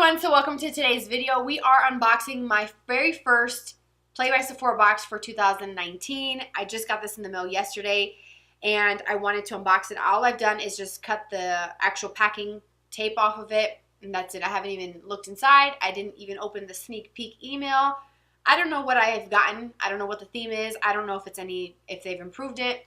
everyone, so welcome to today's video. We are unboxing my very first Play by Sephora box for 2019. I just got this in the mail yesterday and I wanted to unbox it. All I've done is just cut the actual packing tape off of it and that's it. I haven't even looked inside. I didn't even open the sneak peek email. I don't know what I have gotten. I don't know what the theme is. I don't know if they've improved it.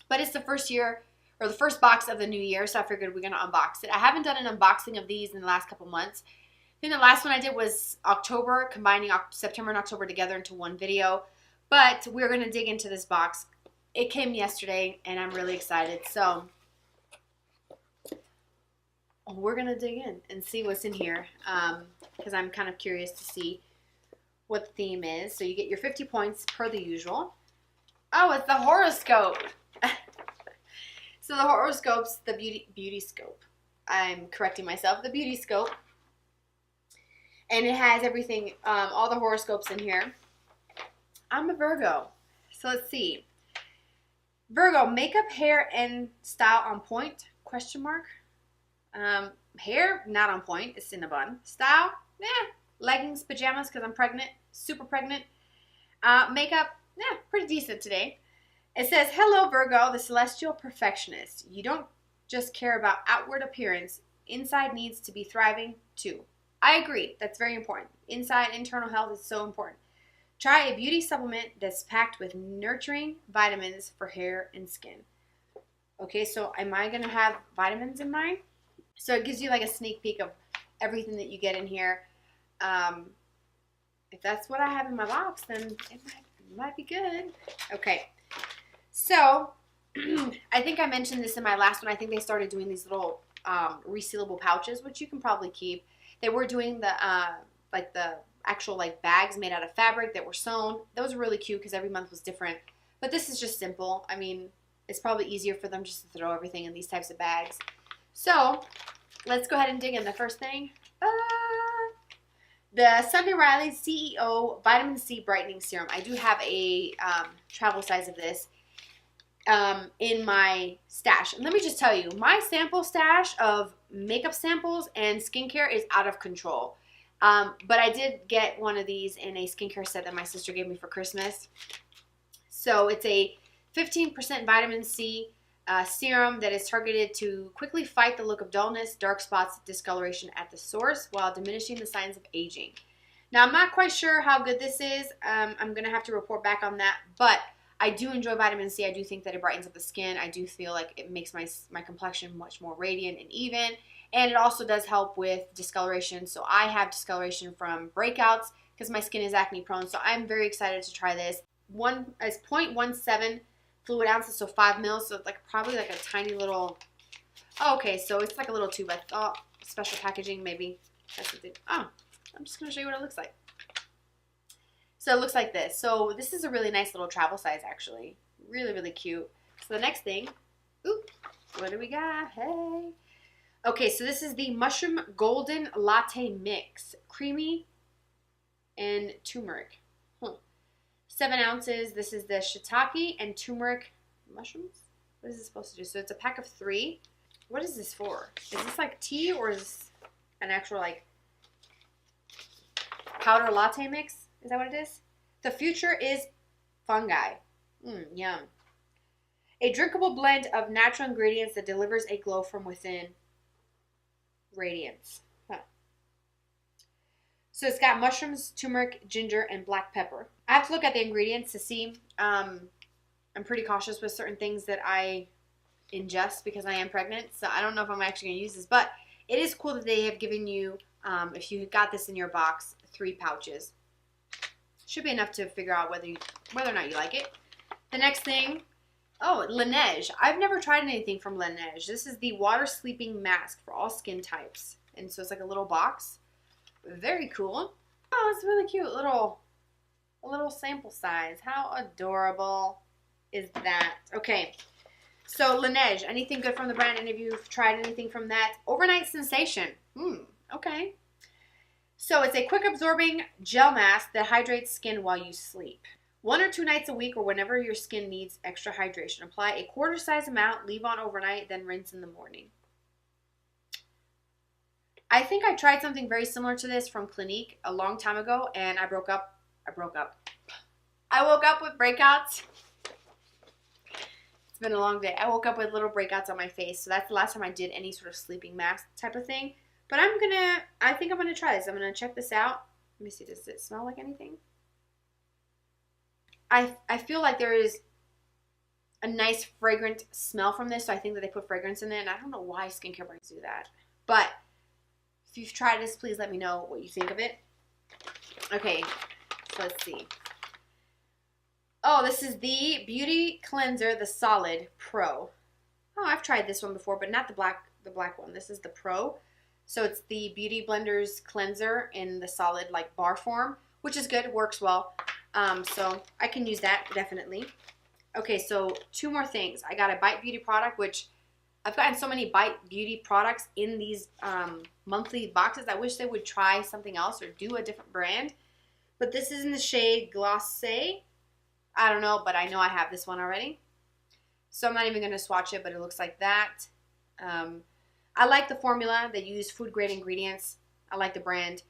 But it's the first year or the first box of the new year, so I figured we're going to unbox it. I haven't done an unboxing of these in the last couple months. I think the last one I did was October, combining September and October together into one video. But we're going to dig into this box. It came yesterday, and I'm really excited. So we're going to dig in and see what's in here because I'm kind of curious to see what the theme is. So you get your 50 points per the usual. Oh, it's the horoscope. So the horoscope's the beauty scope. I'm correcting myself. The beauty scope. And it has everything, all the horoscopes in here. I'm a Virgo. So let's see. Virgo, makeup, hair, and style on point? Question mark. Hair, not on point. It's in a bun. Style, leggings, pajamas because I'm pregnant. Super pregnant. Makeup, pretty decent today. It says, hello Virgo, the celestial perfectionist. You don't just care about outward appearance. Inside needs to be thriving too. I agree. That's very important. Inside, internal health is so important. Try a beauty supplement that's packed with nurturing vitamins for hair and skin. Okay, so am I going to have vitamins in mine? So it gives you like a sneak peek of everything that you get in here. If that's what I have in my box, then it might be good. Okay. So, I think I mentioned this in my last one. I think they started doing these little resealable pouches, which you can probably keep. They were doing the actual bags made out of fabric that were sewn. Those were really cute because every month was different. But this is just simple. I mean, it's probably easier for them just to throw everything in these types of bags. So, let's go ahead and dig in. The first thing, the Sunday Riley CEO Vitamin C Brightening Serum. I do have a travel size of this in my stash. And let me just tell you, my sample stash of makeup samples and skincare is out of control. But I did get one of these in a skincare set that my sister gave me for Christmas. So it's a 15% vitamin C serum that is targeted to quickly fight the look of dullness, dark spots, discoloration at the source while diminishing the signs of aging. Now, I'm not quite sure how good this is. I'm going to have to report back on that, but I do enjoy vitamin C. I do think that it brightens up the skin. I do feel like it makes my complexion much more radiant and even, and it also does help with discoloration. So I have discoloration from breakouts because my skin is acne prone, so I'm very excited to try this. One is 0.17 fluid ounces, so 5 mils, so it's probably like a tiny little, okay, so it's like a little tube. I thought special packaging, maybe that's what they, I'm just going to show you what it looks like. So it looks like this. So this is a really nice little travel size, actually. Really, really cute. So the next thing, what do we got? Hey. Okay, so this is the Mushroom Golden Latte Mix. Creamy and turmeric. 7 ounces. This is the shiitake and turmeric mushrooms. What is this supposed to do? So it's a pack of 3. What is this for? Is this like tea or is this an actual powder latte mix? Is that what it is? The future is fungi. Yum. A drinkable blend of natural ingredients that delivers a glow from within. Radiance. So it's got mushrooms, turmeric, ginger, and black pepper. I have to look at the ingredients to see. I'm pretty cautious with certain things that I ingest because I am pregnant. So I don't know if I'm actually going to use this. But it is cool that they have given you, if you got this in your box, 3 pouches. Should be enough to figure out whether or not you like it. The next thing, Laneige. I've never tried anything from Laneige. This is the water sleeping mask for all skin types. And so it's like a little box. Very cool. Oh, it's really cute. A little sample size. How adorable is that? Okay. So Laneige. Anything good from the brand? Any of you have tried anything from that? Overnight Sensation. Okay. So it's a quick absorbing gel mask that hydrates skin while you sleep. 1 or 2 nights a week or whenever your skin needs extra hydration. Apply a quarter size amount, leave on overnight, then rinse in the morning. I think I tried something very similar to this from Clinique a long time ago, and I broke up. I woke up with breakouts. It's been a long day. I woke up with little breakouts on my face, so that's the last time I did any sort of sleeping mask type of thing. But I think I'm gonna try this. I'm gonna check this out. Let me see, does it smell like anything? I feel like there is a nice fragrant smell from this, so I think that they put fragrance in it, and I don't know why skincare brands do that. But if you've tried this, please let me know what you think of it. Okay, so let's see. Oh, this is the Beauty Cleanser, the Solid Pro. Oh, I've tried this one before, but not the black one. This is the Pro. So it's the Beauty Blenders Cleanser in the solid like bar form, which is good. It works well. So I can use that definitely. Okay, so 2 more things. I got a Bite Beauty product, which I've gotten so many Bite Beauty products in these monthly boxes. I wish they would try something else or do a different brand. But this is in the shade Glacé. I don't know, but I know I have this one already. So I'm not even going to swatch it, but it looks like that. I like the formula. They use food-grade ingredients. I like the brand.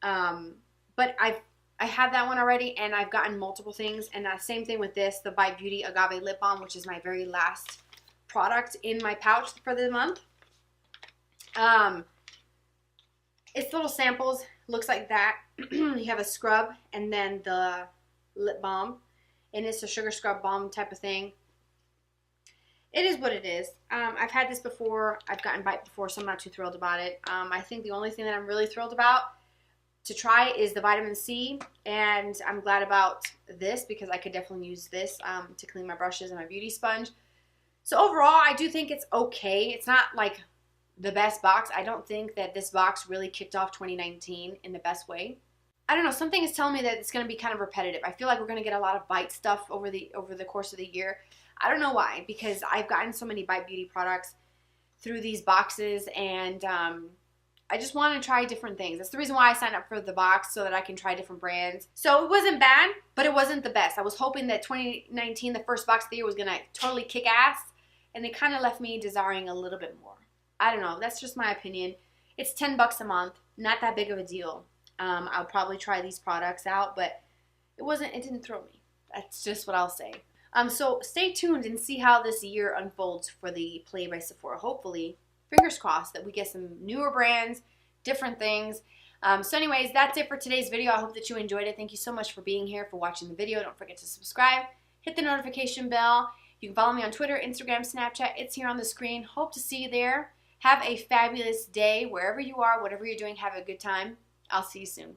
But I have that one already, and I've gotten multiple things. And same thing with this, the Bite Beauty Agave Lip Balm, which is my very last product in my pouch for the month. It's little samples. Looks like that. You have a scrub and then the lip balm. And it's a sugar scrub balm type of thing. It is what it is. I've had this before. I've gotten Bite before, so I'm not too thrilled about it. I think the only thing that I'm really thrilled about to try is the vitamin C. And I'm glad about this because I could definitely use this to clean my brushes and my beauty sponge. So overall, I do think it's okay. It's not like the best box. I don't think that this box really kicked off 2019 in the best way. I don't know, something is telling me that it's going to be kind of repetitive. I feel like we're going to get a lot of Bite stuff over the course of the year. I don't know why, because I've gotten so many Bite Beauty products through these boxes, and I just want to try different things. That's the reason why I signed up for the box, so that I can try different brands. So it wasn't bad, but it wasn't the best. I was hoping that 2019, the first box of the year, was going to totally kick ass, and it kind of left me desiring a little bit more. I don't know. That's just my opinion. It's $10 a month. Not that big of a deal. I'll probably try these products out, but it didn't throw me. That's just what I'll say. So stay tuned and see how this year unfolds for the Play by Sephora. Hopefully, fingers crossed, that we get some newer brands, different things. So anyways, that's it for today's video. I hope that you enjoyed it. Thank you so much for being here, for watching the video. Don't forget to subscribe, hit the notification bell. You can follow me on Twitter, Instagram, Snapchat. It's here on the screen. Hope to see you there. Have a fabulous day wherever you are, whatever you're doing. Have a good time. I'll see you soon.